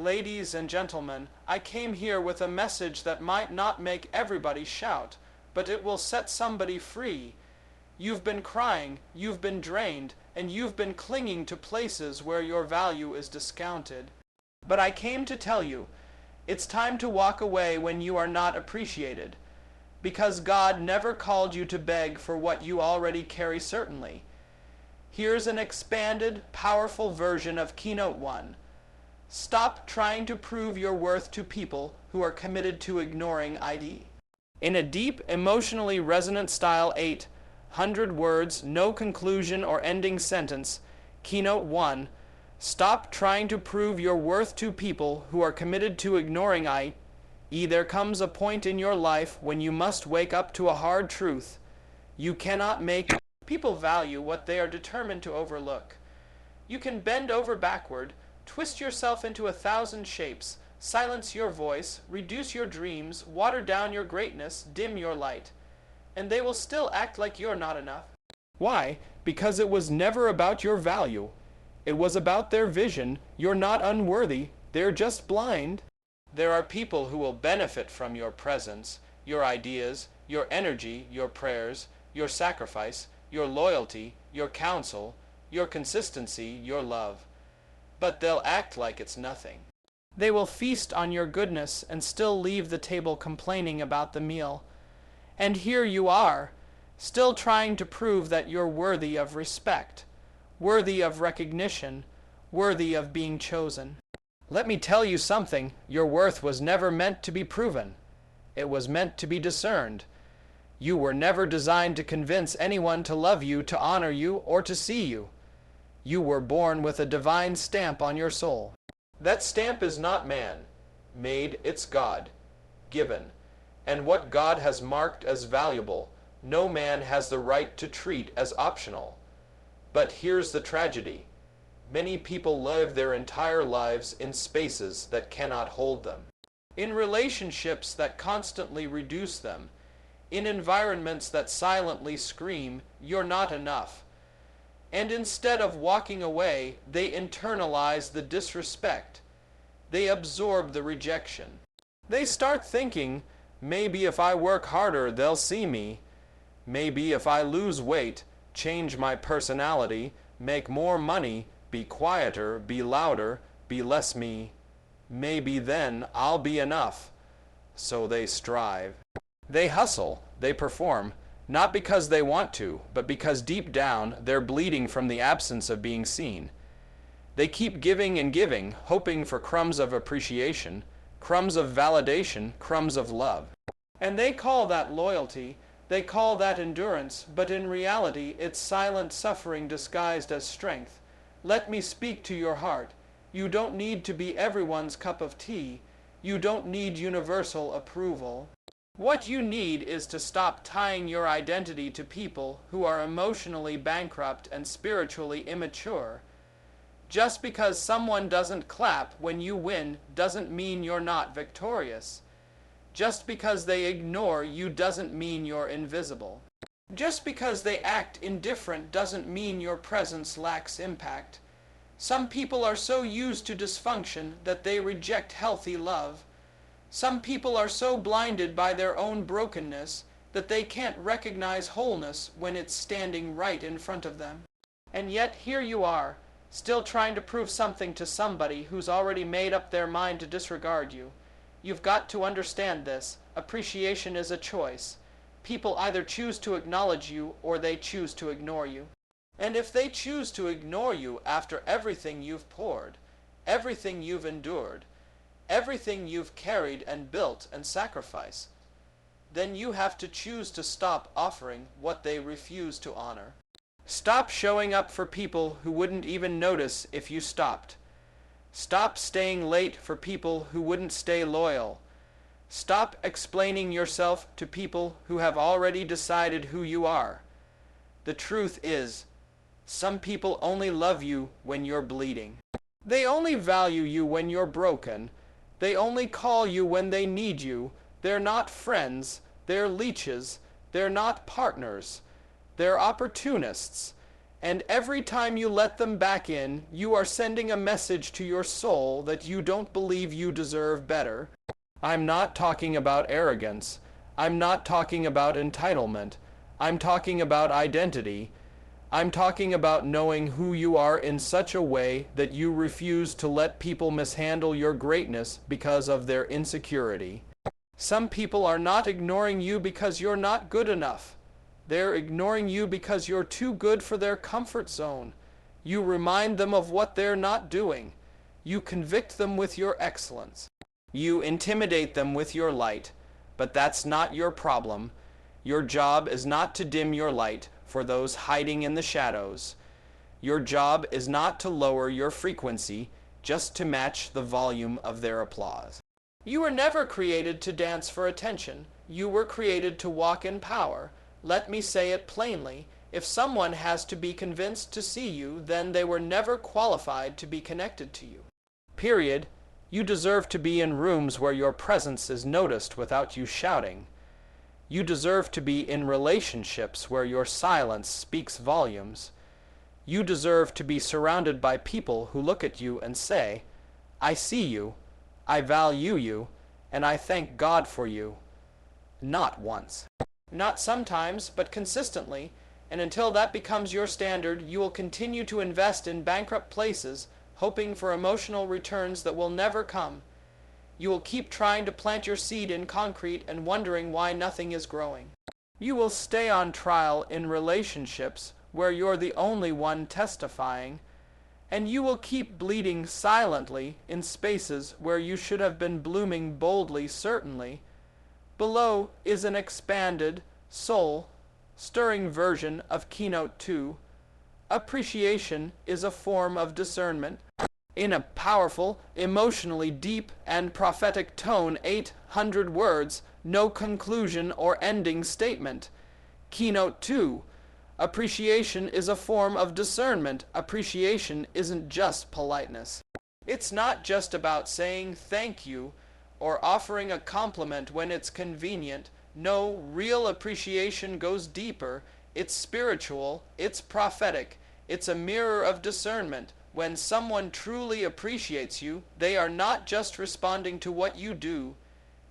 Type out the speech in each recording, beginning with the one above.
Ladies and gentlemen, I came here with a message that might not make everybody shout, but it will set somebody free. You've been crying, you've been drained, and you've been clinging to places where your value is discounted. But I came to tell you, it's time to walk away when you are not appreciated, because God never called you to beg for what you already carry certainly. Here's an expanded, powerful version of Keynote 1. Stop trying to prove your worth to people who are committed to ignoring ID. In a deep, emotionally resonant style 800 words, no conclusion or ending sentence, Keynote 1, stop trying to prove your worth to people who are committed to ignoring ID. There comes a point in your life when you must wake up to a hard truth. You cannot make people value what they are determined to overlook. You can bend over backward, twist yourself into 1,000 shapes, silence your voice, reduce your dreams, water down your greatness, dim your light, and they will still act like you're not enough. Why? Because it was never about your value. It was about their vision. You're not unworthy. They're just blind. There are people who will benefit from your presence, your ideas, your energy, your prayers, your sacrifice, your loyalty, your counsel, your consistency, your love. But they'll act like it's nothing. They will feast on your goodness and still leave the table complaining about the meal. And here you are, still trying to prove that you're worthy of respect, worthy of recognition, worthy of being chosen. Let me tell you something, your worth was never meant to be proven. It was meant to be discerned. You were never designed to convince anyone to love you, to honor you, or to see you. You were born with a divine stamp on your soul. That stamp is not man made, it's God given. And what God has marked as valuable, no man has the right to treat as optional. But here's the tragedy. Many people live their entire lives in spaces that cannot hold them, in relationships that constantly reduce them, in environments that silently scream, "You're not enough." And instead of walking away, they internalize the disrespect. They absorb the rejection. They start thinking, maybe if I work harder, they'll see me. Maybe if I lose weight, change my personality, make more money, be quieter, be louder, be less me, maybe then I'll be enough. So they strive. They hustle, they perform, not because they want to, but because deep down they're bleeding from the absence of being seen. They keep giving and giving, hoping for crumbs of appreciation, crumbs of validation, crumbs of love. And they call that loyalty, they call that endurance, but in reality it's silent suffering disguised as strength. Let me speak to your heart. You don't need to be everyone's cup of tea. You don't need universal approval. What you need is to stop tying your identity to people who are emotionally bankrupt and spiritually immature. Just because someone doesn't clap when you win doesn't mean you're not victorious. Just because they ignore you doesn't mean you're invisible. Just because they act indifferent doesn't mean your presence lacks impact. Some people are so used to dysfunction that they reject healthy love. Some people are so blinded by their own brokenness that they can't recognize wholeness when it's standing right in front of them. And yet here you are, still trying to prove something to somebody who's already made up their mind to disregard you. You've got to understand this. Appreciation is a choice. People either choose to acknowledge you or they choose to ignore you. And if they choose to ignore you after everything you've poured, everything you've endured, everything you've carried and built and sacrificed, then you have to choose to stop offering what they refuse to honor. Stop showing up for people who wouldn't even notice if you stopped. Stop staying late for people who wouldn't stay loyal. Stop explaining yourself to people who have already decided who you are. The truth is, some people only love you when you're bleeding. They only value you when you're broken. They only call you when they need you. They're not friends. They're leeches. They're not partners. They're opportunists. And every time you let them back in, you are sending a message to your soul that you don't believe you deserve better. I'm not talking about arrogance. I'm not talking about entitlement. I'm talking about identity. I'm talking about knowing who you are in such a way that you refuse to let people mishandle your greatness because of their insecurity. Some people are not ignoring you because you're not good enough. They're ignoring you because you're too good for their comfort zone. You remind them of what they're not doing. You convict them with your excellence. You intimidate them with your light. But that's not your problem. Your job is not to dim your light for those hiding in the shadows. Your job is not to lower your frequency just to match the volume of their applause. You were never created to dance for attention. You were created to walk in power. Let me say it plainly. If someone has to be convinced to see you, then they were never qualified to be connected to you. Period. You deserve to be in rooms where your presence is noticed without you shouting. You deserve to be in relationships where your silence speaks volumes. You deserve to be surrounded by people who look at you and say, I see you, I value you, and I thank God for you. Not once. Not sometimes, but consistently, and until that becomes your standard, you will continue to invest in bankrupt places, hoping for emotional returns that will never come. You will keep trying to plant your seed in concrete and wondering why nothing is growing. You will stay on trial in relationships where you're the only one testifying, and you will keep bleeding silently in spaces where you should have been blooming boldly, certainly. Below is an expanded, soul-stirring version of Keynote 2. Appreciation is a form of discernment. In a powerful, emotionally deep and prophetic tone, 800 words, no conclusion or ending statement. Keynote 2. Appreciation is a form of discernment. Appreciation isn't just politeness. It's not just about saying thank you or offering a compliment when it's convenient. No, real appreciation goes deeper. It's spiritual, it's prophetic, it's a mirror of discernment. When someone truly appreciates you, they are not just responding to what you do.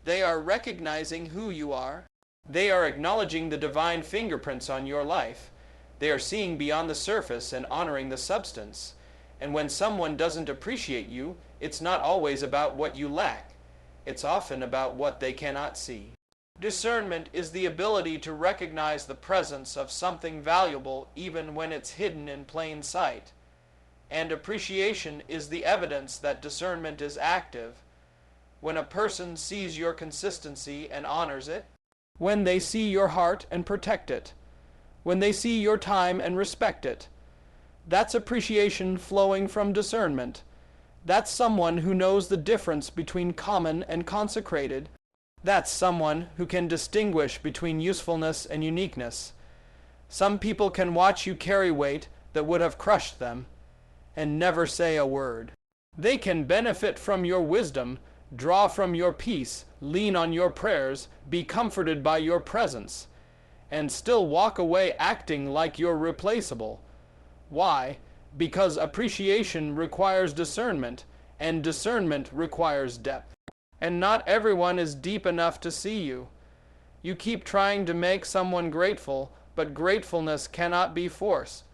They are recognizing who you are. They are acknowledging the divine fingerprints on your life. They are seeing beyond the surface and honoring the substance. And when someone doesn't appreciate you, it's not always about what you lack. It's often about what they cannot see. Discernment is the ability to recognize the presence of something valuable even when it's hidden in plain sight. And appreciation is the evidence that discernment is active. When a person sees your consistency and honors it, when they see your heart and protect it, when they see your time and respect it, that's appreciation flowing from discernment. That's someone who knows the difference between common and consecrated. That's someone who can distinguish between usefulness and uniqueness. Some people can watch you carry weight that would have crushed them and never say a word. They can benefit from your wisdom, draw from your peace, lean on your prayers, be comforted by your presence, and still walk away acting like you're replaceable. Why? Because appreciation requires discernment, and discernment requires depth. And not everyone is deep enough to see you. You keep trying to make someone grateful, but gratefulness cannot be forced.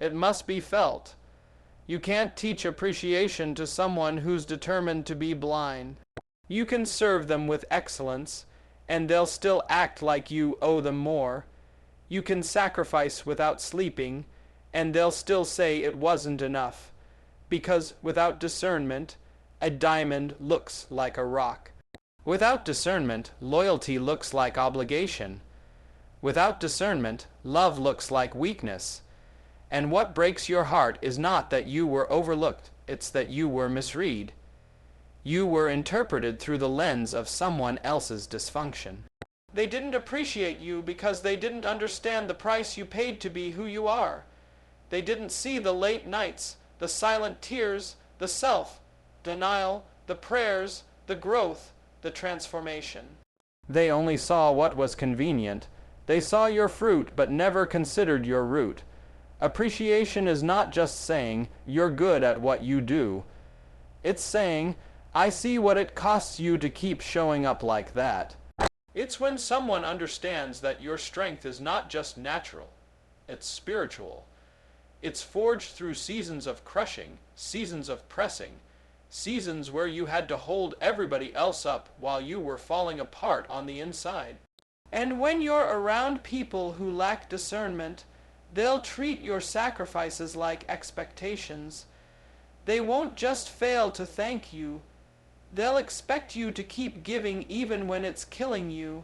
It must be felt. You can't teach appreciation to someone who's determined to be blind. You can serve them with excellence, and they'll still act like you owe them more. You can sacrifice without sleeping, and they'll still say it wasn't enough. Because without discernment, a diamond looks like a rock. Without discernment, loyalty looks like obligation. Without discernment, love looks like weakness. And what breaks your heart is not that you were overlooked, it's that you were misread. You were interpreted through the lens of someone else's dysfunction. They didn't appreciate you because they didn't understand the price you paid to be who you are. They didn't see the late nights, the silent tears, the self-denial, the prayers, the growth, the transformation. They only saw what was convenient. They saw your fruit but never considered your root. Appreciation is not just saying, "You're good at what you do." It's saying, "I see what it costs you to keep showing up like that." It's when someone understands that your strength is not just natural, it's spiritual. It's forged through seasons of crushing, seasons of pressing, seasons where you had to hold everybody else up while you were falling apart on the inside. And when you're around people who lack discernment, they'll treat your sacrifices like expectations. They won't just fail to thank you. They'll expect you to keep giving even when it's killing you.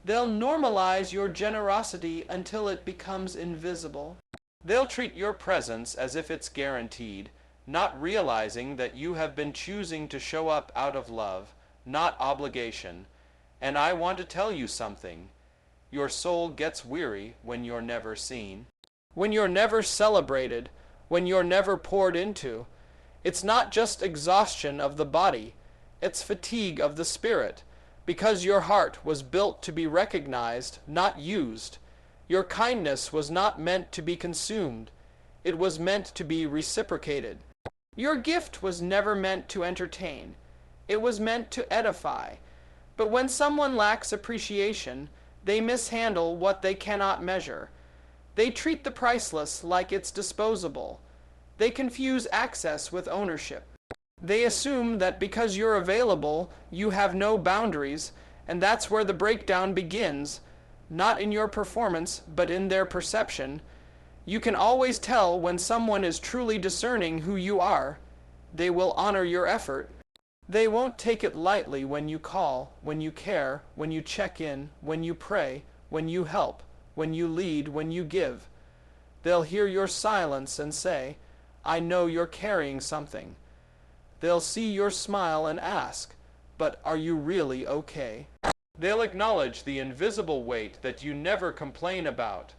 They'll normalize your generosity until it becomes invisible. They'll treat your presence as if it's guaranteed, not realizing that you have been choosing to show up out of love, not obligation. And I want to tell you something. Your soul gets weary when you're never seen. When you're never celebrated, when you're never poured into. It's not just exhaustion of the body, it's fatigue of the spirit, because your heart was built to be recognized, not used. Your kindness was not meant to be consumed, it was meant to be reciprocated. Your gift was never meant to entertain, it was meant to edify. But when someone lacks appreciation, they mishandle what they cannot measure. They treat the priceless like it's disposable. They confuse access with ownership. They assume that because you're available, you have no boundaries, and that's where the breakdown begins, not in your performance, but in their perception. You can always tell when someone is truly discerning who you are. They will honor your effort. They won't take it lightly when you call, when you care, when you check in, when you pray, when you help, when you lead, when you give. They'll hear your silence and say, "I know you're carrying something." They'll see your smile and ask, "But are you really okay?" They'll acknowledge the invisible weight that you never complain about.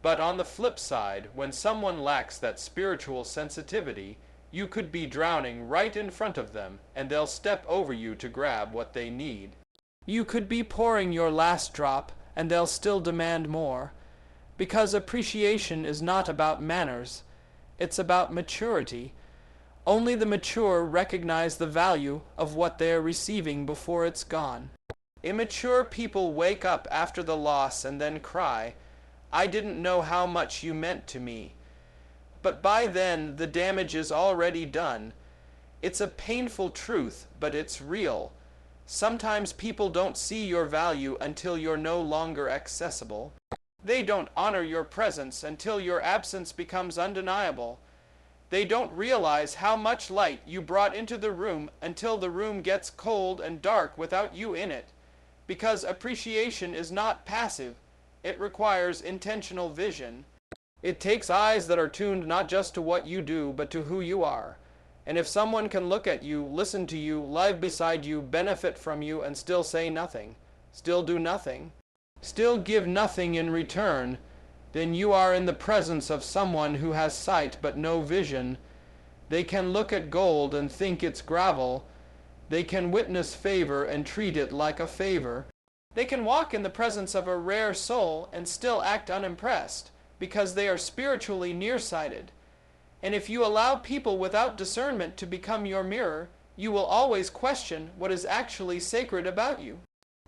But on the flip side, when someone lacks that spiritual sensitivity, you could be drowning right in front of them, and they'll step over you to grab what they need. You could be pouring your last drop, and they'll still demand more. Because appreciation is not about manners, it's about maturity. Only the mature recognize the value of what they are receiving before it's gone. Immature people wake up after the loss and then cry, "I didn't know how much you meant to me." But by then, the damage is already done. It's a painful truth, but it's real. Sometimes people don't see your value until you're no longer accessible. They don't honor your presence until your absence becomes undeniable. They don't realize how much light you brought into the room until the room gets cold and dark without you in it. Because appreciation is not passive, it requires intentional vision. It takes eyes that are tuned not just to what you do, but to who you are. And if someone can look at you, listen to you, live beside you, benefit from you, and still say nothing, still do nothing, still give nothing in return, then you are in the presence of someone who has sight but no vision. They can look at gold and think it's gravel. They can witness favor and treat it like a favor. They can walk in the presence of a rare soul and still act unimpressed, because they are spiritually nearsighted. And if you allow people without discernment to become your mirror, you will always question what is actually sacred about you.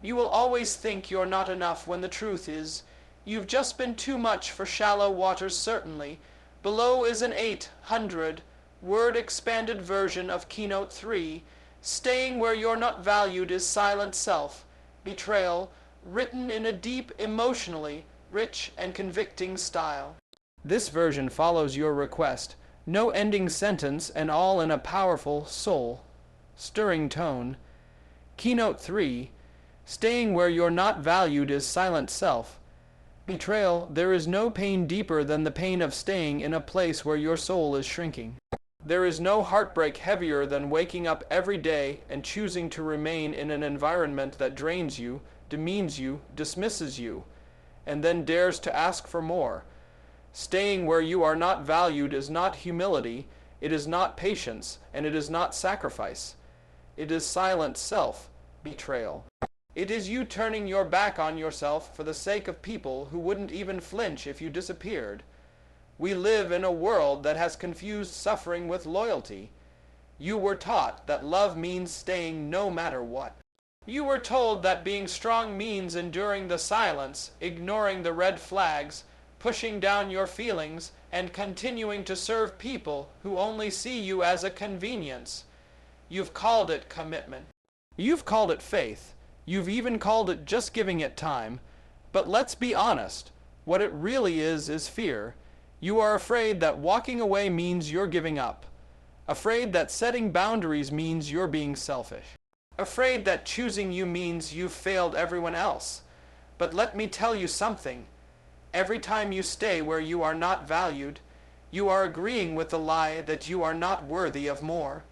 You will always think you're not enough when the truth is, you've just been too much for shallow waters certainly. Below is an 800 word expanded version of Keynote 3. Staying where you're not valued is silent self, betrayal, written in a deep, emotionally rich and convicting style. This version follows your request. No ending sentence and all in a powerful, soul-stirring tone. Keynote 3. Staying where you're not valued is silent self. Betrayal, there is no pain deeper than the pain of staying in a place where your soul is shrinking. There is no heartbreak heavier than waking up every day and choosing to remain in an environment that drains you, demeans you, dismisses you, and then dares to ask for more. Staying where you are not valued is not humility, it is not patience, and it is not sacrifice. It is silent self-betrayal. It is you turning your back on yourself for the sake of people who wouldn't even flinch if you disappeared. We live in a world that has confused suffering with loyalty. You were taught that love means staying no matter what. You were told that being strong means enduring the silence, ignoring the red flags, pushing down your feelings, and continuing to serve people who only see you as a convenience. You've called it commitment. You've called it faith. You've even called it just giving it time. But let's be honest. What it really is fear. You are afraid that walking away means you're giving up. Afraid that setting boundaries means you're being selfish. Afraid that choosing you means you've failed everyone else. But let me tell you something. Every time you stay where you are not valued, you are agreeing with the lie that you are not worthy of more.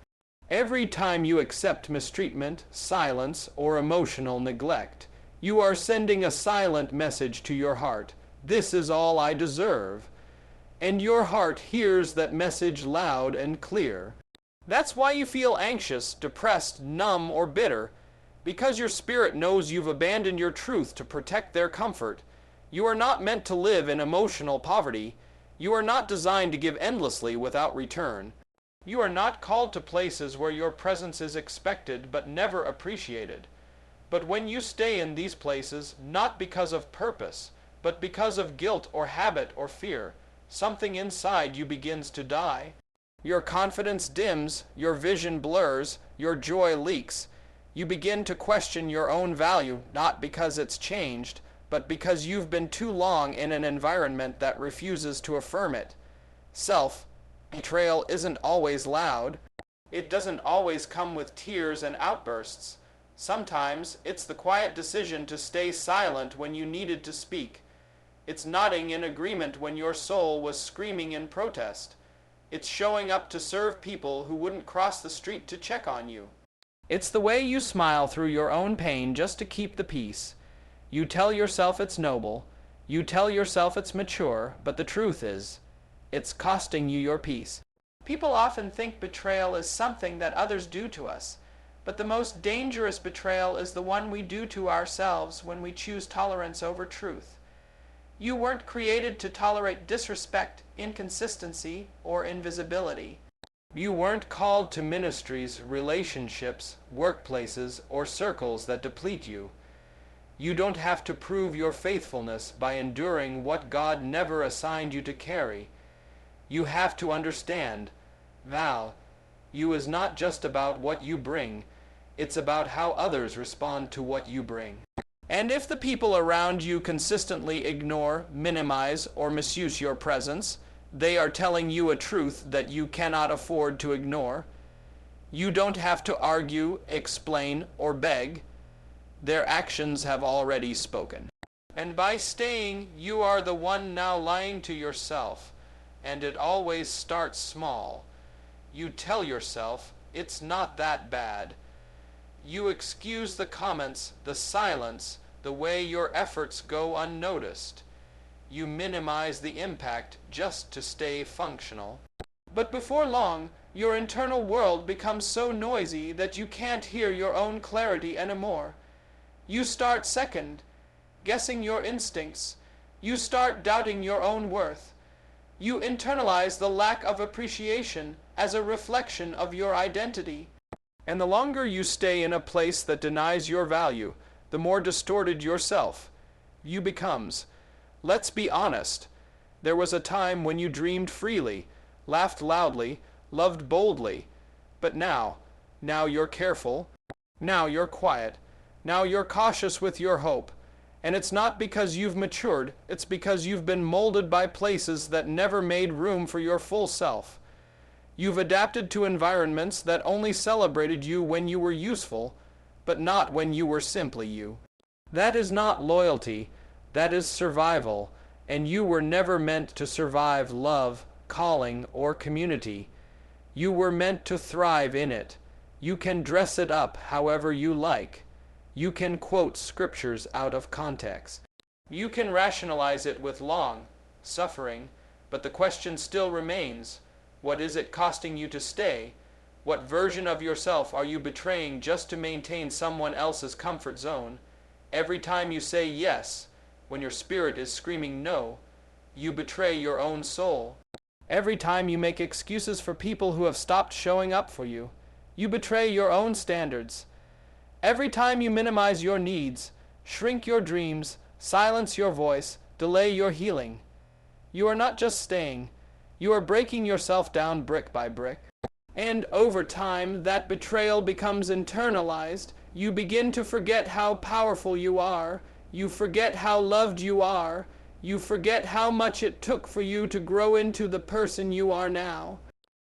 Every time you accept mistreatment, silence, or emotional neglect, you are sending a silent message to your heart. This is all I deserve. And your heart hears that message loud and clear. That's why you feel anxious, depressed, numb, or bitter. Because your spirit knows you've abandoned your truth to protect their comfort. You are not meant to live in emotional poverty. You are not designed to give endlessly without return. You are not called to places where your presence is expected but never appreciated. But when you stay in these places, not because of purpose, but because of guilt or habit or fear, something inside you begins to die. Your confidence dims, your vision blurs, your joy leaks. You begin to question your own value, not because it's changed, but because you've been too long in an environment that refuses to affirm it. Self-betrayal isn't always loud. It doesn't always come with tears and outbursts. Sometimes it's the quiet decision to stay silent when you needed to speak. It's nodding in agreement when your soul was screaming in protest. It's showing up to serve people who wouldn't cross the street to check on you. It's the way you smile through your own pain just to keep the peace. You tell yourself it's noble. You tell yourself it's mature, but the truth is, it's costing you your peace. People often think betrayal is something that others do to us, but the most dangerous betrayal is the one we do to ourselves when we choose tolerance over truth. You weren't created to tolerate disrespect, inconsistency, or invisibility. You weren't called to ministries, relationships, workplaces, or circles that deplete you. You don't have to prove your faithfulness by enduring what God never assigned you to carry. You have to understand, Val, you is not just about what you bring, it's about how others respond to what you bring. And if the people around you consistently ignore, minimize, or misuse your presence, they are telling you a truth that you cannot afford to ignore. You don't have to argue, explain, or beg. Their actions have already spoken. And by staying, you are the one now lying to yourself, and it always starts small. You tell yourself, it's not that bad. You excuse the comments, the silence, the way your efforts go unnoticed. You minimize the impact just to stay functional. But before long, your internal world becomes so noisy that you can't hear your own clarity anymore. You start second, guessing your instincts. You start doubting your own worth. You internalize the lack of appreciation as a reflection of your identity. And the longer you stay in a place that denies your value, the more distorted yourself you becomes. Let's be honest. There was a time when you dreamed freely, laughed loudly, loved boldly. But now you're careful. Now you're quiet. Now you're cautious with your hope. And it's not because you've matured, it's because you've been molded by places that never made room for your full self. You've adapted to environments that only celebrated you when you were useful, but not when you were simply you. That is not loyalty, that is survival, and you were never meant to survive love, calling, or community. You were meant to thrive in it. You can dress it up however you like. You can quote scriptures out of context. You can rationalize it with long suffering, but the question still remains, what is it costing you to stay? What version of yourself are you betraying just to maintain someone else's comfort zone? Every time you say yes, when your spirit is screaming no, you betray your own soul. Every time you make excuses for people who have stopped showing up for you, you betray your own standards. Every time you minimize your needs, shrink your dreams, silence your voice, delay your healing, you are not just staying, you are breaking yourself down brick by brick. And over time, that betrayal becomes internalized. You begin to forget how powerful you are. You forget how loved you are. You forget how much it took for you to grow into the person you are now.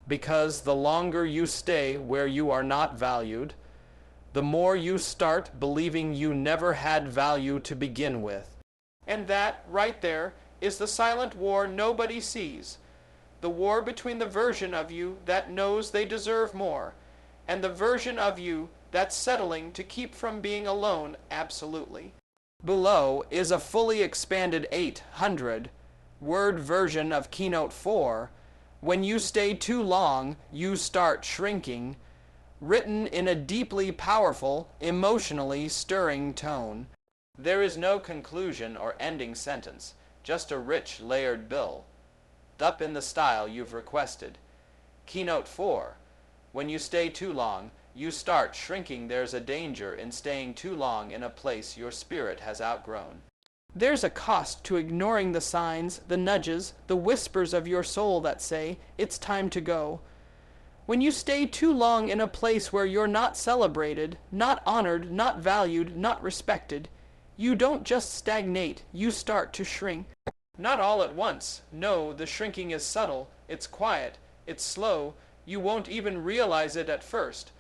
Because the longer you stay where you are not valued, the more you start believing you never had value to begin with. And that, right there, is the silent war nobody sees. The war between the version of you that knows they deserve more, and the version of you that's settling to keep from being alone absolutely. Below is a fully expanded 800-word version of Keynote 4, When You Stay Too Long, You Start Shrinking, written in a deeply powerful, emotionally stirring tone. There is no conclusion or ending sentence, just a rich, layered bill, up in the style you've requested. Keynote 4. When you stay too long, you start shrinking. There's a danger in staying too long in a place your spirit has outgrown. There's a cost to ignoring the signs, the nudges, the whispers of your soul that say, it's time to go. When you stay too long in a place where you're not celebrated, not honored, not valued, not respected, you don't just stagnate, you start to shrink. Not all at once. No, the shrinking is subtle, it's quiet, it's slow, you won't even realize it at first.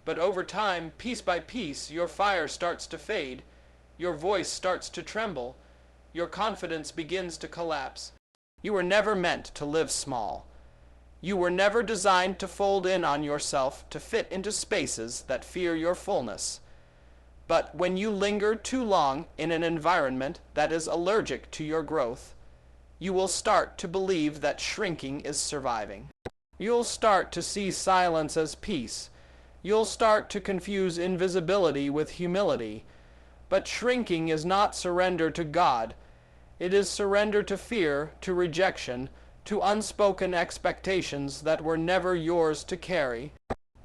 But over time, piece by piece, your fire starts to fade, your voice starts to tremble, your confidence begins to collapse. You were never meant to live small. You were never designed to fold in on yourself to fit into spaces that fear your fullness. But when you linger too long in an environment that is allergic to your growth, you will start to believe that shrinking is surviving. You'll start to see silence as peace. You'll start to confuse invisibility with humility. But shrinking is not surrender to God. It is surrender to fear, to rejection, to unspoken expectations that were never yours to carry.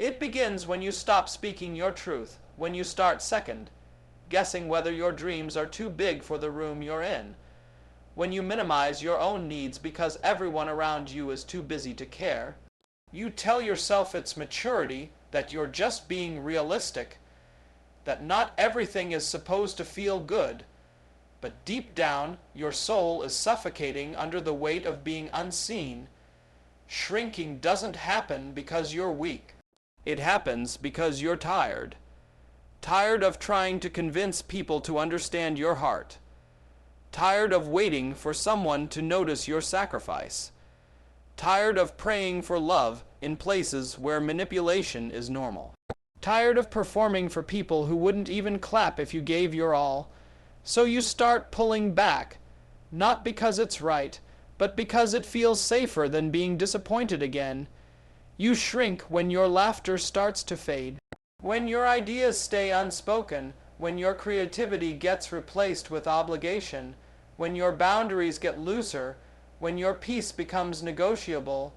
It begins when you stop speaking your truth, when you start second, guessing whether your dreams are too big for the room you're in, when you minimize your own needs because everyone around you is too busy to care. You tell yourself it's maturity, that you're just being realistic, that not everything is supposed to feel good, but deep down your soul is suffocating under the weight of being unseen. Shrinking doesn't happen because you're weak. It happens because you're tired. Tired of trying to convince people to understand your heart. Tired of waiting for someone to notice your sacrifice. Tired of praying for love in places where manipulation is normal. Tired of performing for people who wouldn't even clap if you gave your all. So you start pulling back, not because it's right, but because it feels safer than being disappointed again. You shrink when your laughter starts to fade. When your ideas stay unspoken, when your creativity gets replaced with obligation, when your boundaries get looser, when your peace becomes negotiable,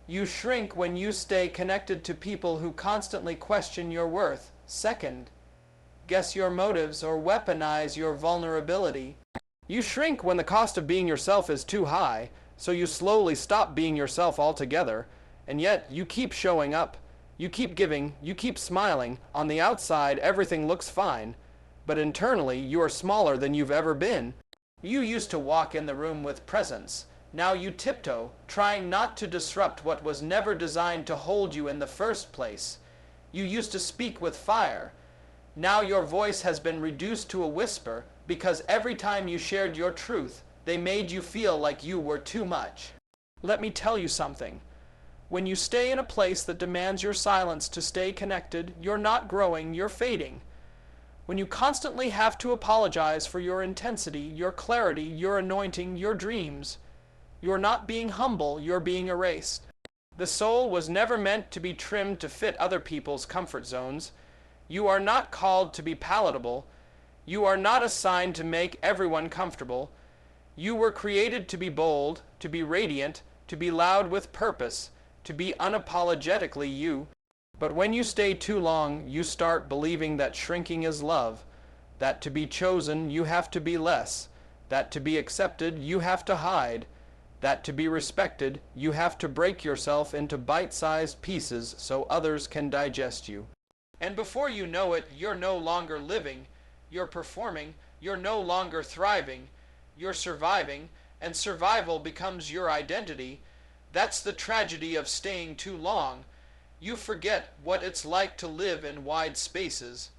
you shrink when you stay connected to people who constantly question your worth, second, guess your motives, or weaponize your vulnerability. You shrink when the cost of being yourself is too high, so you slowly stop being yourself altogether, and yet you keep showing up. You keep giving, you keep smiling. On the outside, everything looks fine, but internally, you are smaller than you've ever been. You used to walk in the room with presence. Now you tiptoe, trying not to disrupt what was never designed to hold you in the first place. You used to speak with fire. Now your voice has been reduced to a whisper because every time you shared your truth, they made you feel like you were too much. Let me tell you something. When you stay in a place that demands your silence to stay connected, you're not growing, you're fading. When you constantly have to apologize for your intensity, your clarity, your anointing, your dreams, you're not being humble, you're being erased. The soul was never meant to be trimmed to fit other people's comfort zones. You are not called to be palatable. You are not assigned to make everyone comfortable. You were created to be bold, to be radiant, to be loud with purpose, to be unapologetically you. But when you stay too long, you start believing that shrinking is love, that to be chosen you have to be less, that to be accepted you have to hide, that to be respected you have to break yourself into bite-sized pieces so others can digest you. And before you know it, you're no longer living, you're performing, you're no longer thriving, you're surviving, and survival becomes your identity. That's the tragedy of staying too long. You forget what it's like to live in wide spaces.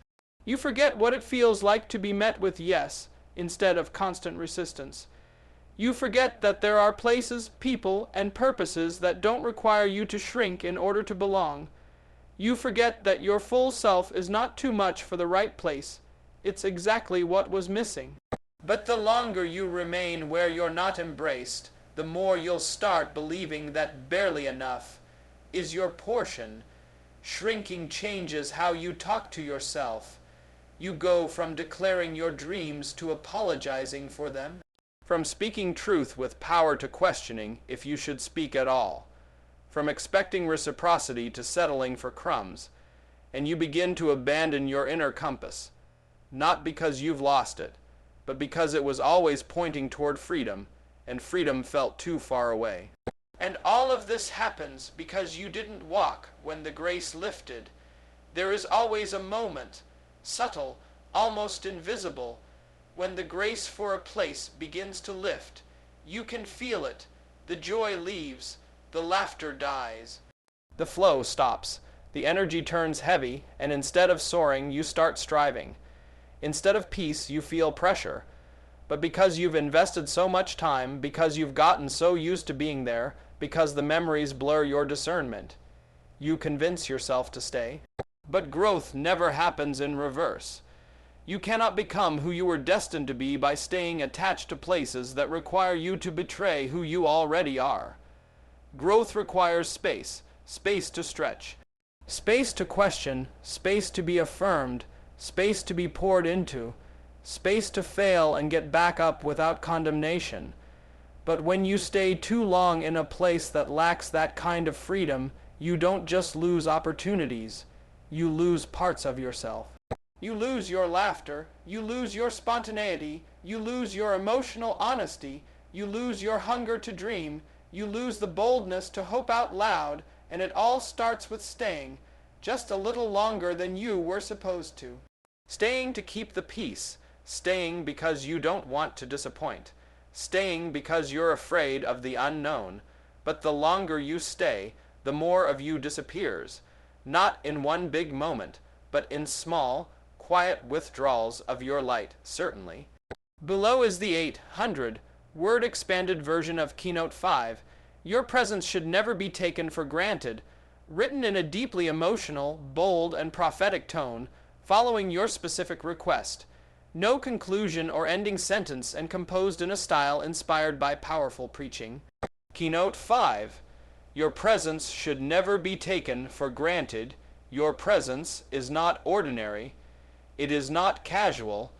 You forget what it feels like to be met with yes instead of constant resistance. You forget that there are places, people, and purposes that don't require you to shrink in order to belong. You forget that your full self is not too much for the right place. It's exactly what was missing. But the longer you remain where you're not embraced, the more you'll start believing that barely enough is your portion. Shrinking changes how you talk to yourself. You go from declaring your dreams to apologizing for them. From speaking truth with power to questioning if you should speak at all. From expecting reciprocity to settling for crumbs. And you begin to abandon your inner compass. Not because you've lost it, but because it was always pointing toward freedom, and freedom felt too far away. And all of this happens because you didn't walk when the grace lifted. There is always a moment, subtle, almost invisible, when the grace for a place begins to lift. You can feel it. The joy leaves. The laughter dies. The flow stops. The energy turns heavy, and instead of soaring, you start striving. Instead of peace, you feel pressure. But because you've invested so much time, because you've gotten so used to being there, because the memories blur your discernment, you convince yourself to stay. But growth never happens in reverse. You cannot become who you were destined to be by staying attached to places that require you to betray who you already are. Growth requires space, space to stretch, space to question, space to be affirmed, space to be poured into, space to fail and get back up without condemnation. But when you stay too long in a place that lacks that kind of freedom, you don't just lose opportunities, you lose parts of yourself. You lose your laughter, you lose your spontaneity, you lose your emotional honesty, you lose your hunger to dream, you lose the boldness to hope out loud, and it all starts with staying, just a little longer than you were supposed to. Staying to keep the peace, staying because you don't want to disappoint, staying because you're afraid of the unknown. But the longer you stay, the more of you disappears, not in one big moment, but in small, quiet withdrawals of your light, certainly. Below is the 800 word expanded version of Keynote 5. Your presence should never be taken for granted. Written in a deeply emotional, bold, and prophetic tone, following your specific request. No conclusion or ending sentence, and composed in a style inspired by powerful preaching. Keynote 5. Your presence should never be taken for granted. Your presence is not ordinary. It is not casual.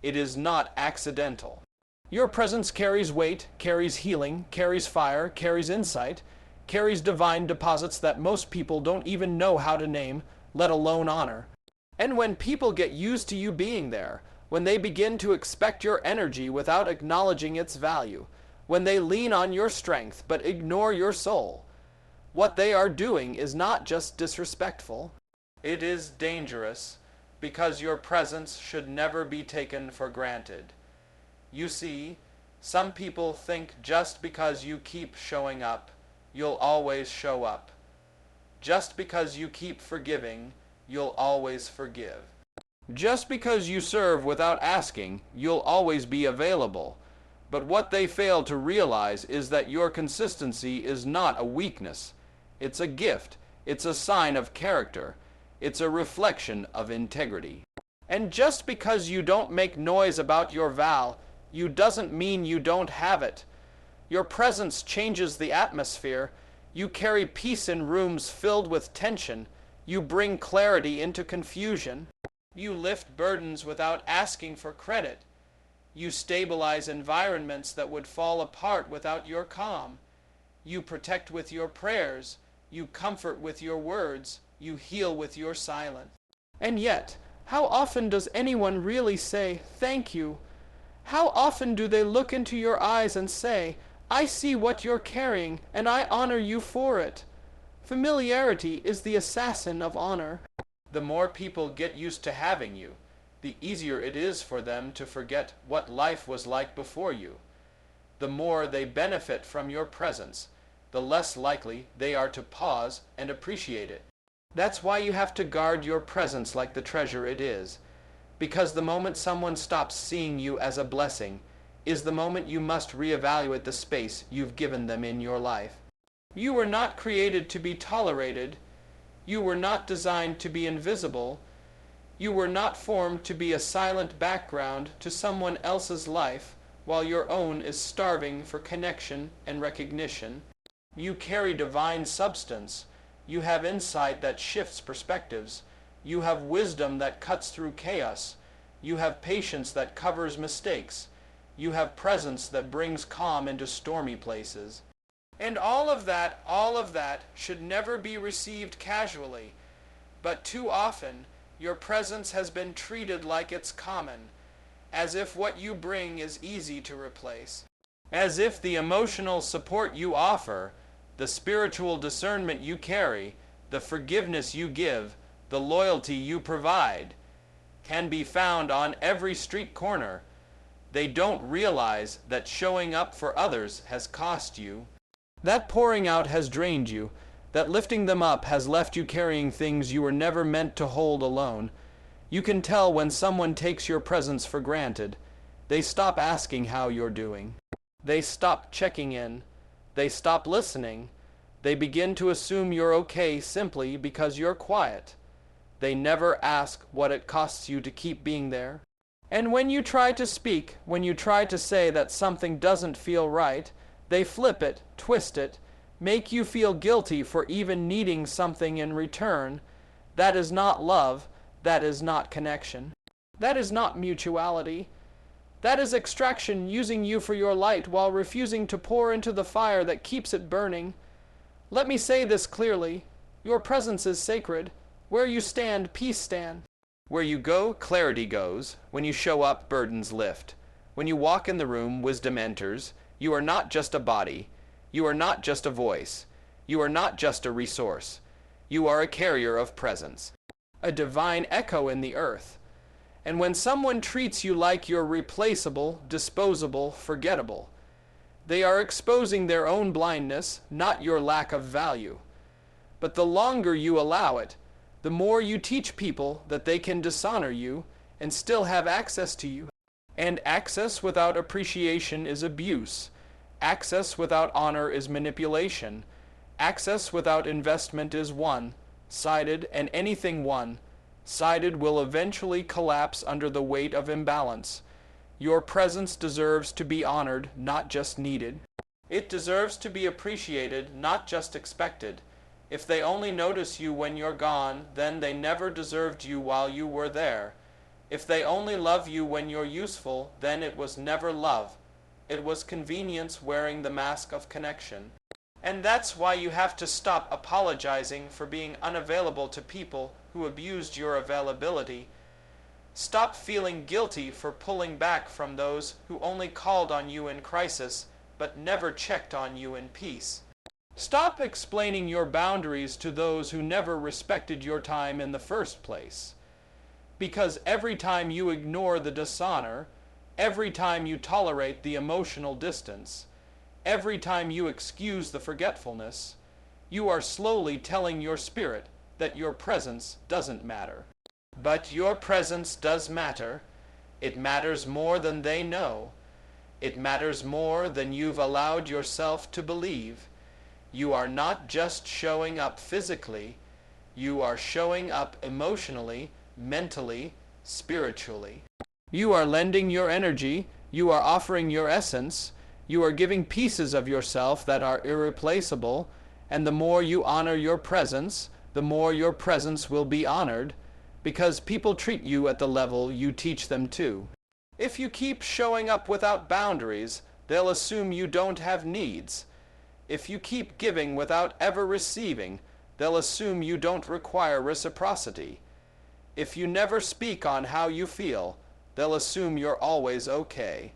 It is not accidental. Your presence carries weight, carries healing, carries fire, carries insight, carries divine deposits that most people don't even know how to name, let alone honor. And when people get used to you being there, when they begin to expect your energy without acknowledging its value, when they lean on your strength but ignore your soul, what they are doing is not just disrespectful, it is dangerous, because your presence should never be taken for granted. You see, some people think just because you keep showing up, you'll always show up. Just because you keep forgiving, you'll always forgive. Just because you serve without asking, you'll always be available. But what they fail to realize is that your consistency is not a weakness. It's a gift. It's a sign of character. It's a reflection of integrity. And just because you don't make noise about your vow, you doesn't mean you don't have it. Your presence changes the atmosphere. You carry peace in rooms filled with tension. You bring clarity into confusion. You lift burdens without asking for credit. You stabilize environments that would fall apart without your calm. You protect with your prayers. You comfort with your words. You heal with your silence. And yet, how often does anyone really say, "Thank you"? How often do they look into your eyes and say, "I see what you're carrying, and I honor you for it"? Familiarity is the assassin of honor. The more people get used to having you, the easier it is for them to forget what life was like before you. The more they benefit from your presence, the less likely they are to pause and appreciate it. That's why you have to guard your presence like the treasure it is. Because the moment someone stops seeing you as a blessing is the moment you must reevaluate the space you've given them in your life. You were not created to be tolerated. You were not designed to be invisible. You were not formed to be a silent background to someone else's life while your own is starving for connection and recognition. You carry divine substance. You have insight that shifts perspectives. You have wisdom that cuts through chaos. You have patience that covers mistakes. You have presence that brings calm into stormy places. And all of that should never be received casually. But too often, your presence has been treated like it's common, as if what you bring is easy to replace. As if the emotional support you offer, the spiritual discernment you carry, the forgiveness you give, the loyalty you provide, can be found on every street corner. They don't realize that showing up for others has cost you. That pouring out has drained you. That lifting them up has left you carrying things you were never meant to hold alone. You can tell when someone takes your presence for granted. They stop asking how you're doing. They stop checking in. They stop listening. They begin to assume you're okay simply because you're quiet. They never ask what it costs you to keep being there. And when you try to speak, when you try to say that something doesn't feel right, they flip it, twist it, make you feel guilty for even needing something in return. That is not love. That is not connection. That is not mutuality. That is extraction using you for your light while refusing to pour into the fire that keeps it burning. Let me say this clearly. Your presence is sacred. Where you stand, peace stand. Where you go, clarity goes. When you show up, burdens lift. When you walk in the room, wisdom enters. You are not just a body. You are not just a voice. You are not just a resource. You are a carrier of presence, a divine echo in the earth. And when someone treats you like you're replaceable, disposable, forgettable, they are exposing their own blindness, not your lack of value. But the longer you allow it, the more you teach people that they can dishonor you and still have access to you. And access without appreciation is abuse. Access without honor is manipulation. Access without investment is one-sided, and anything one-sided will eventually collapse under the weight of imbalance. Your presence deserves to be honored, not just needed. It deserves to be appreciated, not just expected. If they only notice you when you're gone, then they never deserved you while you were there. If they only love you when you're useful, then it was never love. It was convenience wearing the mask of connection. And that's why you have to stop apologizing for being unavailable to people who abused your availability. Stop feeling guilty for pulling back from those who only called on you in crisis, but never checked on you in peace. Stop explaining your boundaries to those who never respected your time in the first place. Because every time you ignore the dishonor, every time you tolerate the emotional distance, every time you excuse the forgetfulness, you are slowly telling your spirit that your presence doesn't matter. But your presence does matter. It matters more than they know. It matters more than you've allowed yourself to believe. You are not just showing up physically. You are showing up emotionally, mentally, spiritually. You are lending your energy. You are offering your essence. You are giving pieces of yourself that are irreplaceable. And the more you honor your presence, the more your presence will be honored, because people treat you at the level you teach them to. If you keep showing up without boundaries, they'll assume you don't have needs. If you keep giving without ever receiving, they'll assume you don't require reciprocity. If you never speak on how you feel, they'll assume you're always okay.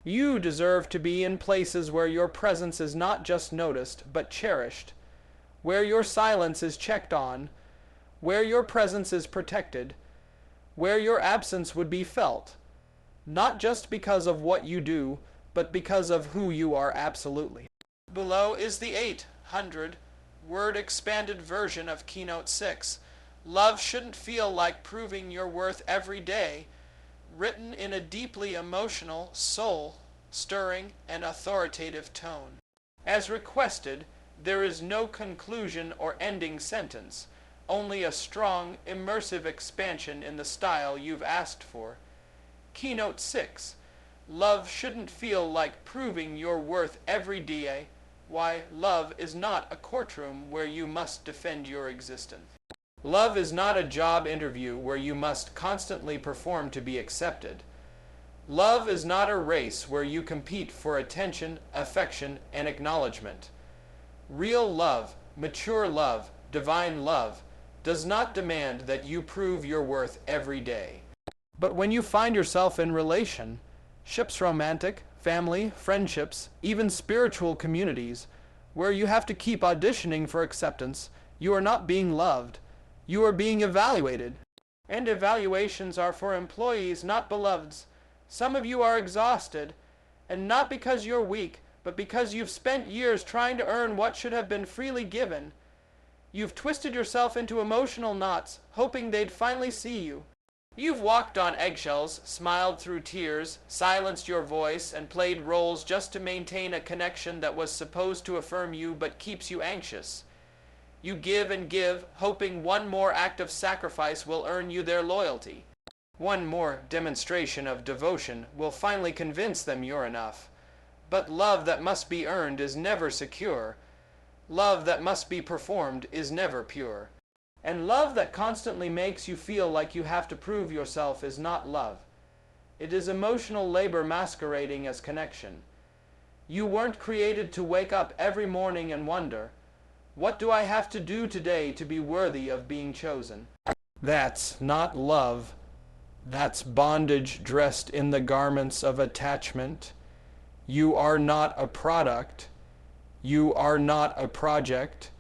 You deserve to be in places where your presence is not just noticed, but cherished, where your silence is checked on, where your presence is protected, where your absence would be felt, not just because of what you do, but because of who you are absolutely. Below is the 800-word expanded version of Keynote 6. Love shouldn't feel like proving your worth every day, written in a deeply emotional, soul-stirring, and authoritative tone. As requested, there is no conclusion or ending sentence, only a strong, immersive expansion in the style you've asked for. Keynote 6. Love shouldn't feel like proving your worth every day. Why, love is not a courtroom where you must defend your existence. Love is not a job interview where you must constantly perform to be accepted. Love is not a race where you compete for attention, affection, and acknowledgement. Real love, mature love, divine love, does not demand that you prove your worth every day. But when you find yourself in relationships, romantic, family, friendships, even spiritual communities, where you have to keep auditioning for acceptance, you are not being loved. You are being evaluated. And evaluations are for employees, not beloveds. Some of you are exhausted, and not because you're weak, but because you've spent years trying to earn what should have been freely given. You've twisted yourself into emotional knots, hoping they'd finally see you. You've walked on eggshells, smiled through tears, silenced your voice, and played roles just to maintain a connection that was supposed to affirm you but keeps you anxious. You give and give, hoping one more act of sacrifice will earn you their loyalty. One more demonstration of devotion will finally convince them you're enough. But love that must be earned is never secure. Love that must be performed is never pure. And love that constantly makes you feel like you have to prove yourself is not love. It is emotional labor masquerading as connection. You weren't created to wake up every morning and wonder, what do I have to do today to be worthy of being chosen? That's not love. That's bondage dressed in the garments of attachment. You are not a product. You are not a project.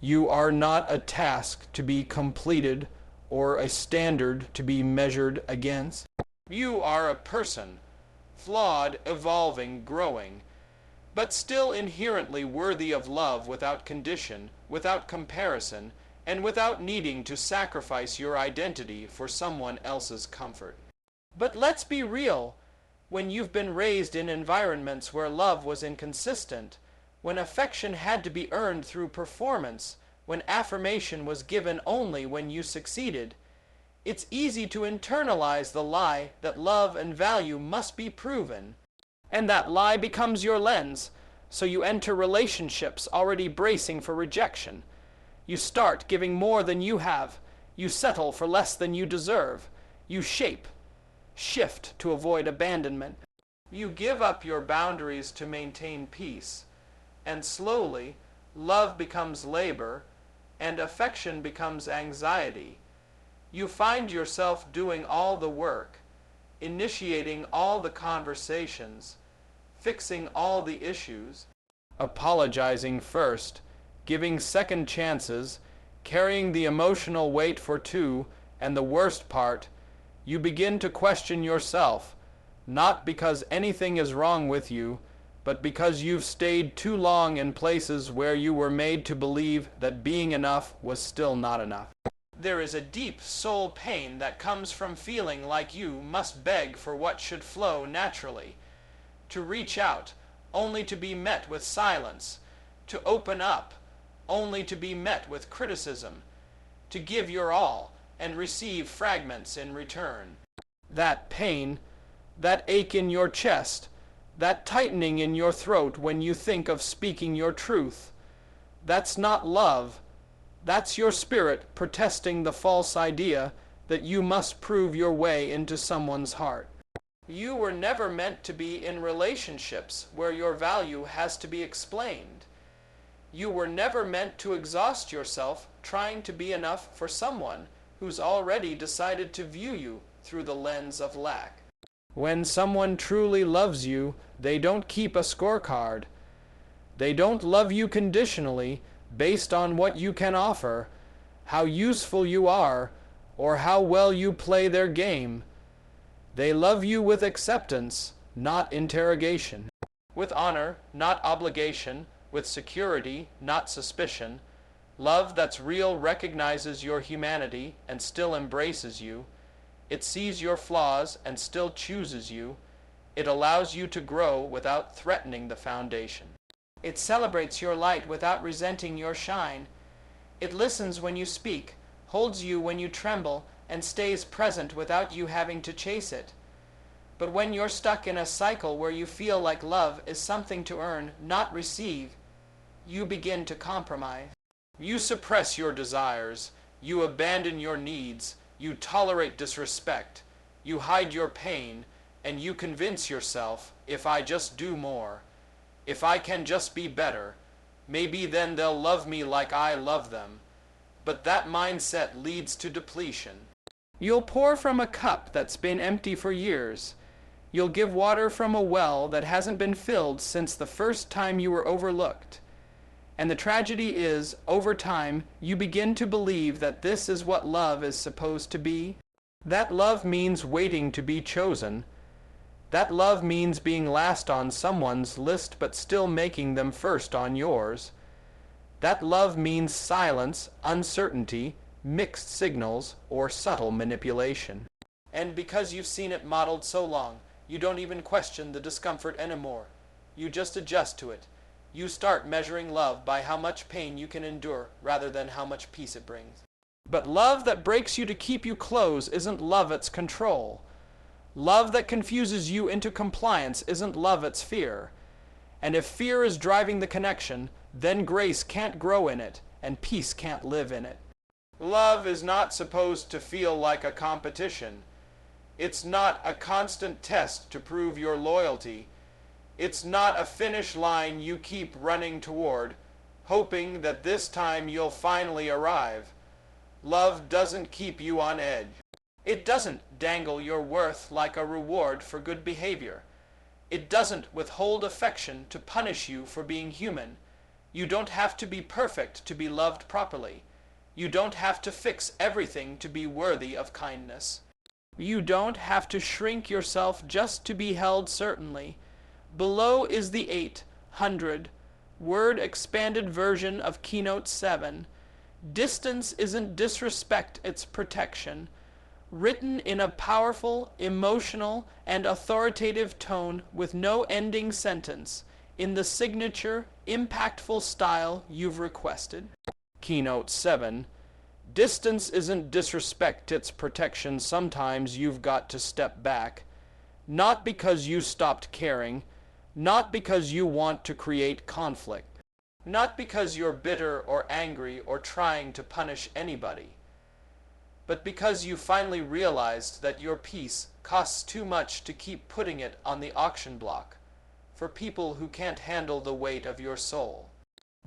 You are not a task to be completed or a standard to be measured against. You are a person, flawed, evolving, growing, but still inherently worthy of love without condition, without comparison, and without needing to sacrifice your identity for someone else's comfort. But let's be real. When you've been raised in environments where love was inconsistent, when affection had to be earned through performance, when affirmation was given only when you succeeded, it's easy to internalize the lie that love and value must be proven. And that lie becomes your lens, so you enter relationships already bracing for rejection. You start giving more than you have. You settle for less than you deserve. You shift to avoid abandonment. You give up your boundaries to maintain peace. And slowly, love becomes labor, and affection becomes anxiety. You find yourself doing all the work, initiating all the conversations, fixing all the issues, apologizing first, giving second chances, carrying the emotional weight for two, and the worst part, you begin to question yourself, not because anything is wrong with you, but because you've stayed too long in places where you were made to believe that being enough was still not enough. There is a deep soul pain that comes from feeling like you must beg for what should flow naturally, to reach out, only to be met with silence, to open up, only to be met with criticism, to give your all and receive fragments in return. That pain, that ache in your chest, that tightening in your throat when you think of speaking your truth, that's not love. That's your spirit protesting the false idea that you must prove your way into someone's heart. You were never meant to be in relationships where your value has to be explained. You were never meant to exhaust yourself trying to be enough for someone who's already decided to view you through the lens of lack. When someone truly loves you, they don't keep a scorecard. They don't love you conditionally based on what you can offer, how useful you are, or how well you play their game. They love you with acceptance, not interrogation. With honor, not obligation. With security, not suspicion. Love that's real recognizes your humanity and still embraces you. It sees your flaws and still chooses you. It allows you to grow without threatening the foundation. It celebrates your light without resenting your shine. It listens when you speak, holds you when you tremble, and stays present without you having to chase it. But when you're stuck in a cycle where you feel like love is something to earn, not receive, you begin to compromise. You suppress your desires. You abandon your needs. You tolerate disrespect. You hide your pain, and you convince yourself, if I just do more, if I can just be better, maybe then they'll love me like I love them. But that mindset leads to depletion. You'll pour from a cup that's been empty for years. You'll give water from a well that hasn't been filled since the first time you were overlooked. And the tragedy is, over time, you begin to believe that this is what love is supposed to be. That love means waiting to be chosen. That love means being last on someone's list but still making them first on yours. That love means silence, uncertainty, mixed signals, or subtle manipulation. And because you've seen it modeled so long, you don't even question the discomfort anymore. You just adjust to it. You start measuring love by how much pain you can endure rather than how much peace it brings. But love that breaks you to keep you close isn't love it's control. Love that confuses you into compliance isn't love it's fear. And if fear is driving the connection, then grace can't grow in it, and peace can't live in it. Love is not supposed to feel like a competition. It's not a constant test to prove your loyalty. It's not a finish line you keep running toward, hoping that this time you'll finally arrive. Love doesn't keep you on edge. It doesn't dangle your worth like a reward for good behavior. It doesn't withhold affection to punish you for being human. You don't have to be perfect to be loved properly. You don't have to fix everything to be worthy of kindness. You don't have to shrink yourself just to be held certainly. Below is the 800-word expanded version of Keynote 7. Distance isn't disrespect, it's protection. Written in a powerful, emotional, and authoritative tone with no ending sentence, in the signature, impactful style you've requested. Keynote 7. Distance isn't disrespect, it's protection. Sometimes you've got to step back. Not because you stopped caring, not because you want to create conflict, not because you're bitter or angry or trying to punish anybody, but because you finally realized that your peace costs too much to keep putting it on the auction block for people who can't handle the weight of your soul.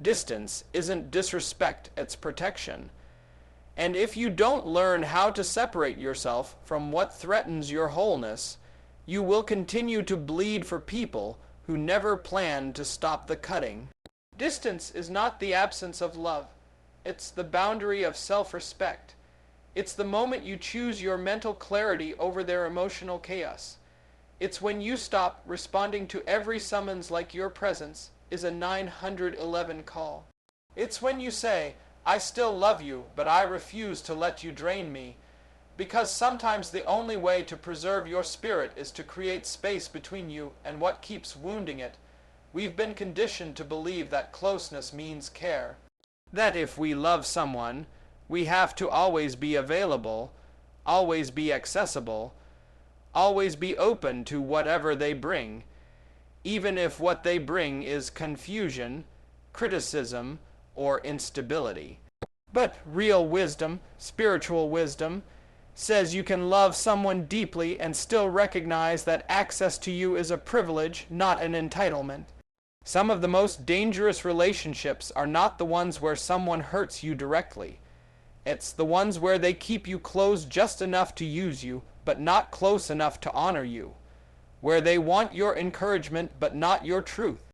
Distance isn't disrespect, it's protection. And if you don't learn how to separate yourself from what threatens your wholeness, you will continue to bleed for people who never planned to stop the cutting. Distance is not the absence of love. It's the boundary of self-respect. It's the moment you choose your mental clarity over their emotional chaos. It's when you stop responding to every summons like your presence is a 911 call. It's when you say, I still love you, but I refuse to let you drain me. Because sometimes the only way to preserve your spirit is to create space between you and what keeps wounding it. We've been conditioned to believe that closeness means care. That if we love someone, we have to always be available, always be accessible, always be open to whatever they bring, even if what they bring is confusion, criticism, or instability. But real wisdom, spiritual wisdom, says you can love someone deeply and still recognize that access to you is a privilege, not an entitlement. Some of the most dangerous relationships are not the ones where someone hurts you directly. It's the ones where they keep you close just enough to use you, but not close enough to honor you. Where they want your encouragement, but not your truth.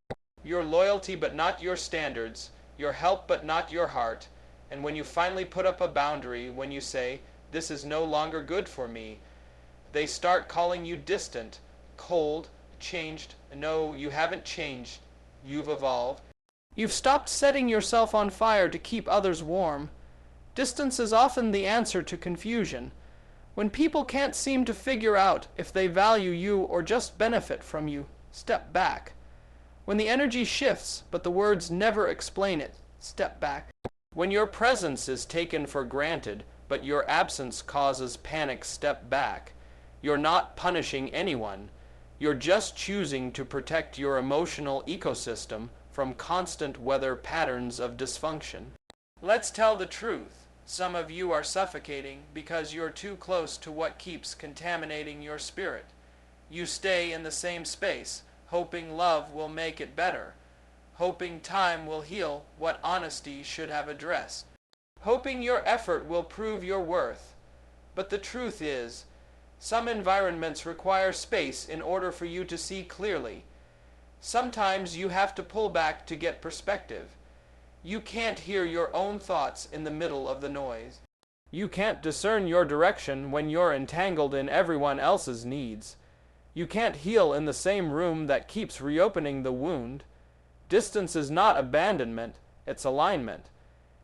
Your loyalty, but not your standards. Your help, but not your heart. And when you finally put up a boundary, when you say, "This is no longer good for me," they start calling you distant, cold, changed. No, you haven't changed. You've evolved. You've stopped setting yourself on fire to keep others warm. Distance is often the answer to confusion. When people can't seem to figure out if they value you or just benefit from you, step back. When the energy shifts, but the words never explain it, step back. When your presence is taken for granted, but your absence causes panic, step back. You're not punishing anyone. You're just choosing to protect your emotional ecosystem from constant weather patterns of dysfunction. Let's tell the truth. Some of you are suffocating because you're too close to what keeps contaminating your spirit. You stay in the same space, hoping love will make it better, hoping time will heal what honesty should have addressed, hoping your effort will prove your worth. But the truth is, some environments require space in order for you to see clearly. Sometimes you have to pull back to get perspective. You can't hear your own thoughts in the middle of the noise. You can't discern your direction when you're entangled in everyone else's needs. You can't heal in the same room that keeps reopening the wound. Distance is not abandonment, it's alignment.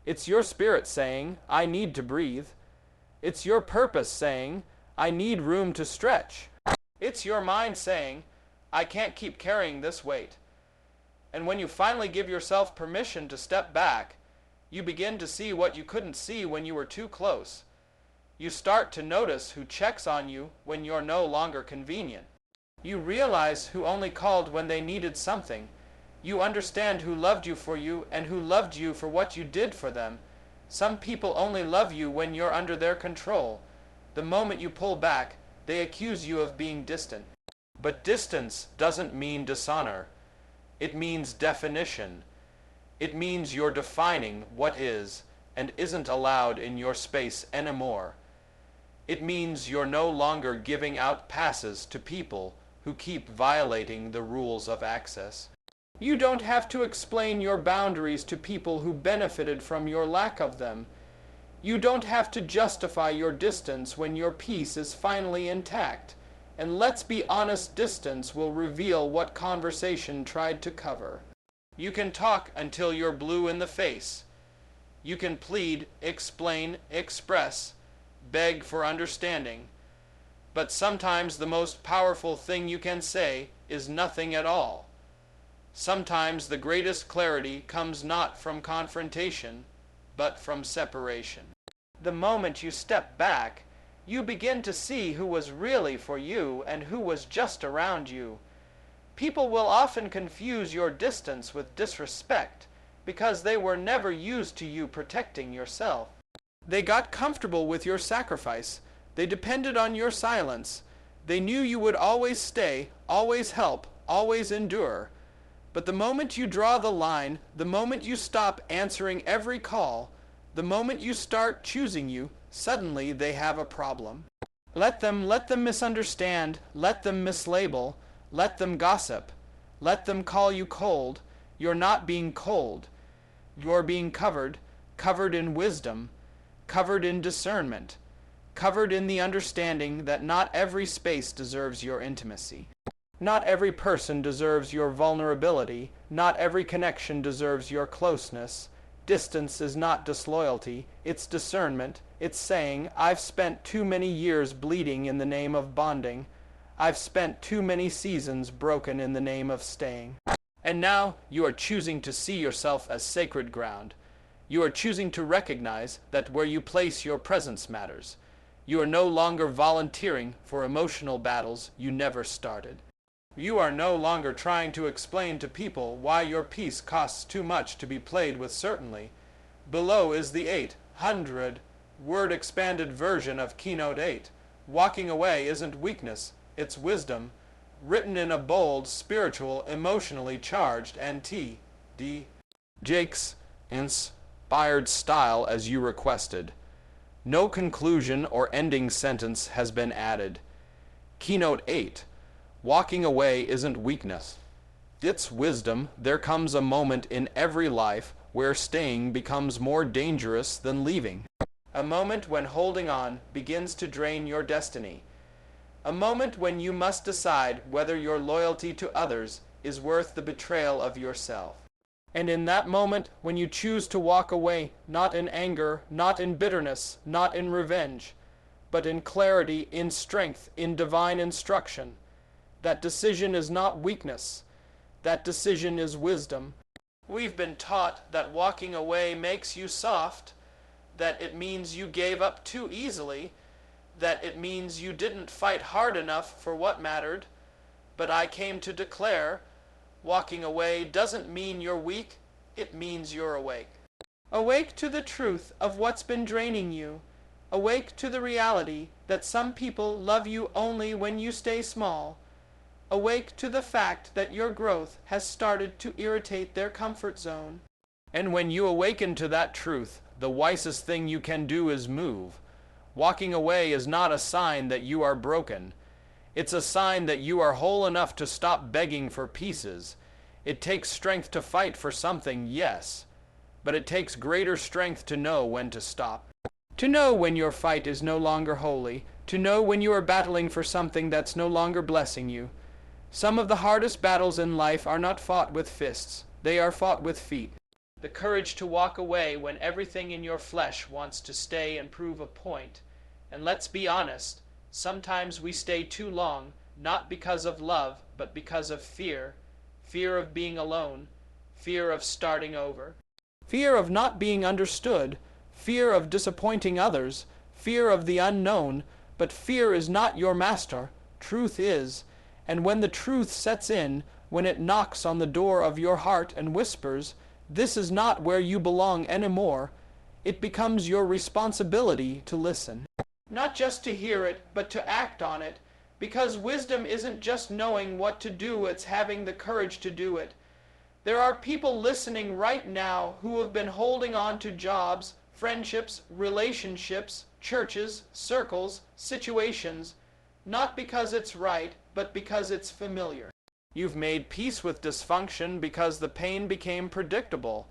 It's your spirit saying, "I need to breathe." It's your purpose saying, "I need room to stretch." It's your mind saying, "I can't keep carrying this weight." And when you finally give yourself permission to step back, you begin to see what you couldn't see when you were too close. You start to notice who checks on you when you're no longer convenient. You realize who only called when they needed something. You understand who loved you for you and who loved you for what you did for them. Some people only love you when you're under their control. The moment you pull back, they accuse you of being distant. But distance doesn't mean dishonor. It means definition. It means you're defining what is and isn't allowed in your space anymore. It means you're no longer giving out passes to people who keep violating the rules of access. You don't have to explain your boundaries to people who benefited from your lack of them. You don't have to justify your distance when your peace is finally intact. And let's be honest, distance will reveal what conversation tried to cover. You can talk until you're blue in the face. You can plead, explain, express, beg for understanding. But sometimes the most powerful thing you can say is nothing at all. Sometimes the greatest clarity comes not from confrontation, but from separation. The moment you step back, you begin to see who was really for you and who was just around you. People will often confuse your distance with disrespect because they were never used to you protecting yourself. They got comfortable with your sacrifice. They depended on your silence. They knew you would always stay, always help, always endure. But the moment you draw the line, the moment you stop answering every call, the moment you start choosing you, suddenly they have a problem. Let them misunderstand, let them mislabel, let them gossip, let them call you cold. You're not being cold. You're being covered in wisdom, covered in discernment, covered in the understanding that not every space deserves your intimacy. Not every person deserves your vulnerability. Not every connection deserves your closeness. Distance is not disloyalty, it's discernment. It's saying, "I've spent too many years bleeding in the name of bonding. I've spent too many seasons broken in the name of staying." And now you are choosing to see yourself as sacred ground. You are choosing to recognize that where you place your presence matters. You are no longer volunteering for emotional battles you never started. You are no longer trying to explain to people why your piece costs too much to be played with certainly. Below is the 800-word expanded version of Keynote 8. Walking away isn't weakness, it's wisdom. written in a bold, spiritual, emotionally charged, and T.D. Jakes inspired style as you requested. No conclusion or ending sentence has been added. Keynote 8. Walking away isn't weakness. It's wisdom. There comes a moment in every life where staying becomes more dangerous than leaving. A moment when holding on begins to drain your destiny. A moment when you must decide whether your loyalty to others is worth the betrayal of yourself. And in that moment, when you choose to walk away, not in anger, not in bitterness, not in revenge, but in clarity, in strength, in divine instruction, that decision is not weakness. That decision is wisdom. We've been taught that walking away makes you soft, that it means you gave up too easily, that it means you didn't fight hard enough for what mattered. But I came to declare, walking away doesn't mean you're weak, it means you're awake. Awake to the truth of what's been draining you. Awake to the reality that some people love you only when you stay small. Awake to the fact that your growth has started to irritate their comfort zone. And when you awaken to that truth, the wisest thing you can do is move. Walking away is not a sign that you are broken. It's a sign that you are whole enough to stop begging for pieces. It takes strength to fight for something, yes, but it takes greater strength to know when to stop. To know when your fight is no longer holy, to know when you are battling for something that's no longer blessing you. Some of the hardest battles in life are not fought with fists, they are fought with feet. The courage to walk away when everything in your flesh wants to stay and prove a point. And let's be honest, sometimes we stay too long, not because of love, but because of fear. Fear of being alone, fear of starting over, fear of not being understood, fear of disappointing others, fear of the unknown. But fear is not your master, truth is. And when the truth sets in, when it knocks on the door of your heart and whispers, "This is not where you belong anymore," it becomes your responsibility to listen. Not just to hear it, but to act on it. Because wisdom isn't just knowing what to do, it's having the courage to do it. There are people listening right now who have been holding on to jobs, friendships, relationships, churches, circles, situations, not because it's right, but because it's familiar. You've made peace with dysfunction because the pain became predictable.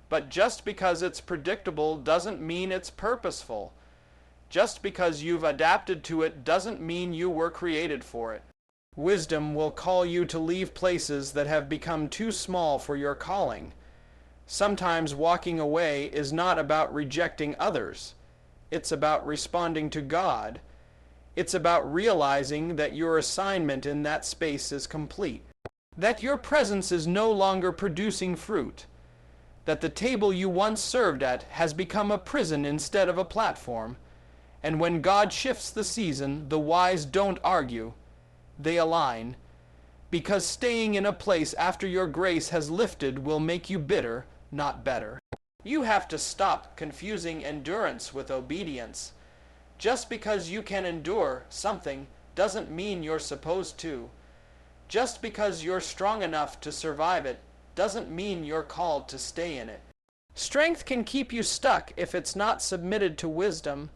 But just because it's predictable doesn't mean it's purposeful. Just because you've adapted to it doesn't mean you were created for it. Wisdom will call you to leave places that have become too small for your calling. Sometimes walking away is not about rejecting others. It's about responding to God. It's about realizing that your assignment in that space is complete. That your presence is no longer producing fruit. That the table you once served at has become a prison instead of a platform. And when God shifts the season, the wise don't argue. They align. Because staying in a place after your grace has lifted will make you bitter, not better. You have to stop confusing endurance with obedience. Just because you can endure something doesn't mean you're supposed to. Just because you're strong enough to survive it doesn't mean you're called to stay in it. Strength can keep you stuck if it's not submitted to wisdom.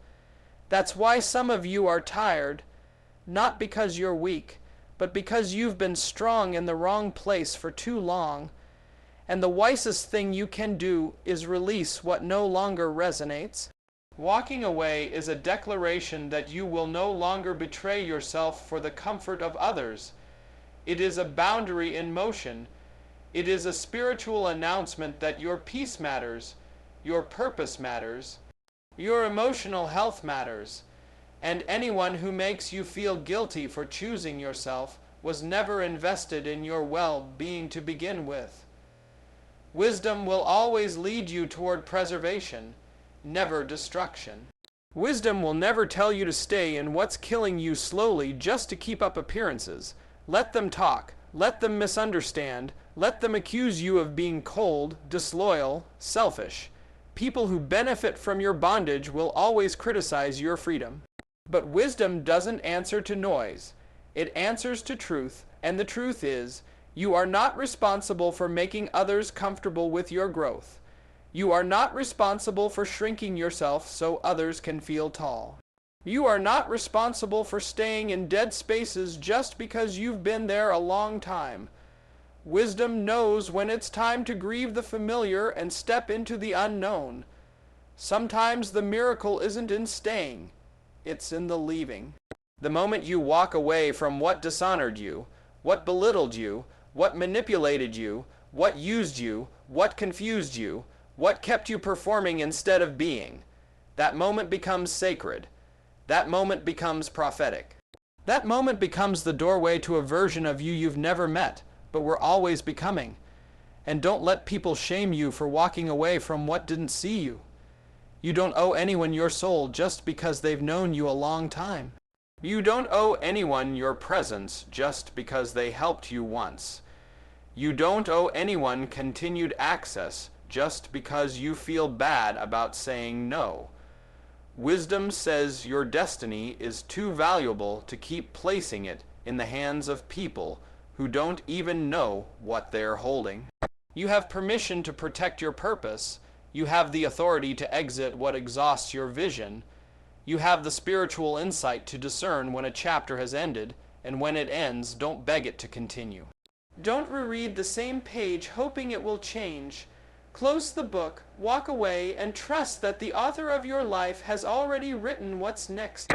That's why some of you are tired, not because you're weak, but because you've been strong in the wrong place for too long. And the wisest thing you can do is release what no longer resonates. Walking away is a declaration that you will no longer betray yourself for the comfort of others. It is a boundary in motion. It is a spiritual announcement that your peace matters, your purpose matters, your emotional health matters, and anyone who makes you feel guilty for choosing yourself was never invested in your well-being to begin with. Wisdom will always lead you toward preservation, never destruction. Wisdom will never tell you to stay in what's killing you slowly just to keep up appearances. Let them talk. Let them misunderstand. Let them accuse you of being cold, disloyal, selfish. People who benefit from your bondage will always criticize your freedom. But wisdom doesn't answer to noise. It answers to truth, and the truth is, you are not responsible for making others comfortable with your growth. You are not responsible for shrinking yourself so others can feel tall. You are not responsible for staying in dead spaces just because you've been there a long time. Wisdom knows when it's time to grieve the familiar and step into the unknown. Sometimes the miracle isn't in staying, it's in the leaving. The moment you walk away from what dishonored you, what belittled you, what manipulated you, what used you, what confused you, what kept you performing instead of being, that moment becomes sacred. That moment becomes prophetic. That moment becomes the doorway to a version of you you've never met, but were always becoming. And don't let people shame you for walking away from what didn't see you. You don't owe anyone your soul just because they've known you a long time. You don't owe anyone your presence just because they helped you once. You don't owe anyone continued access just because you feel bad about saying no. Wisdom says your destiny is too valuable to keep placing it in the hands of people who don't even know what they're holding. You have permission to protect your purpose. You have the authority to exit what exhausts your vision. You have the spiritual insight to discern when a chapter has ended, and when it ends, don't beg it to continue. Don't reread the same page hoping it will change. Close the book, walk away, and trust that the author of your life has already written what's next.